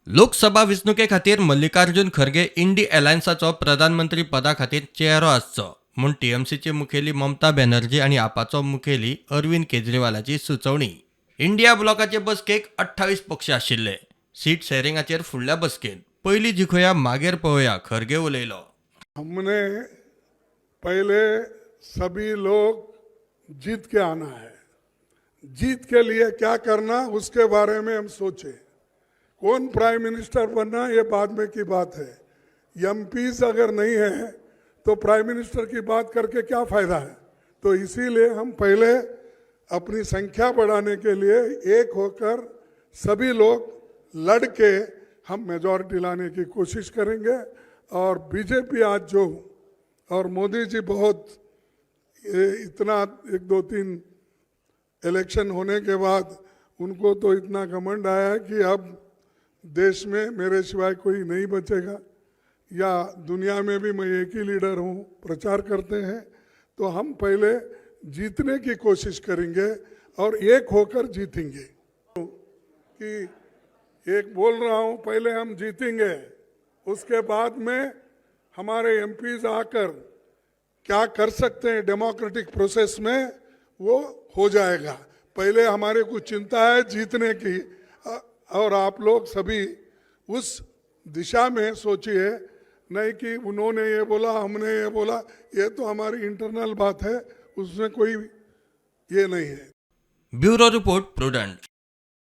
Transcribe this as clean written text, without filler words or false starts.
लोकसभा वेंचणुके खातीर मल्लिकार्जुन खरगे इंडी अलायन्साचो प्रधानमंत्री पदा खातीर चेहरो आसचो म्हूण टीएमसीची मुखेली ममता बॅनर्जी आनी आपाचो मुखेली अरविंद केजरीवालाची सुचोवणी. इंडिया ब्लॉकाचे बसकेक 28 पक्ष आशिल्ले. सीट शेअरिंगाचेर फुडल्या बसकेंत पयलीं जिखुया मागीर पळोवया खरगे उलयलो. हमने पहले सभी लोग जीत के आना है, जीत के लिए क्या करना उसके बारे में हम सोचे. कौन प्राइम मिनिस्टर बनना ये बाद में की बात है. एमपीज अगर नहीं है तो प्राइम मिनिस्टर की बात करके क्या फायदा है. तो इसीलिए हम पहले अपनी संख्या बढ़ाने के लिए एक होकर सभी लोग लड़ के हम मेजॉरिटी लाने की कोशिश करेंगे. और बीजेपी आज जो और मोदी जी बहुत इतना 1-2-3 इलेक्शन होने के बाद उनको तो इतना घमंड आया कि अब देश में मेरे सिवाय कोई नहीं बचेगा या दुनिया में भी मैं एक ही लीडर हूँ प्रचार करते हैं. तो हम पहले जीतने की कोशिश करेंगे और एक होकर जीतेंगे. कि एक बोल रहा हूँ पहले हम जीतेंगे, उसके बाद में हमारे एमपीज आकर क्या कर सकते हैं डेमोक्रेटिक प्रोसेस में वो हो जाएगा. पहले हमारे को चिंता है जीतने की और आप लोग सभी उस दिशा में सोचिए, नहीं कि उन्होंने ये बोला हमने ये बोला. ये तो हमारी इंटरनल बात है, उसमें कोई ये नहीं है. Bureau report prudent.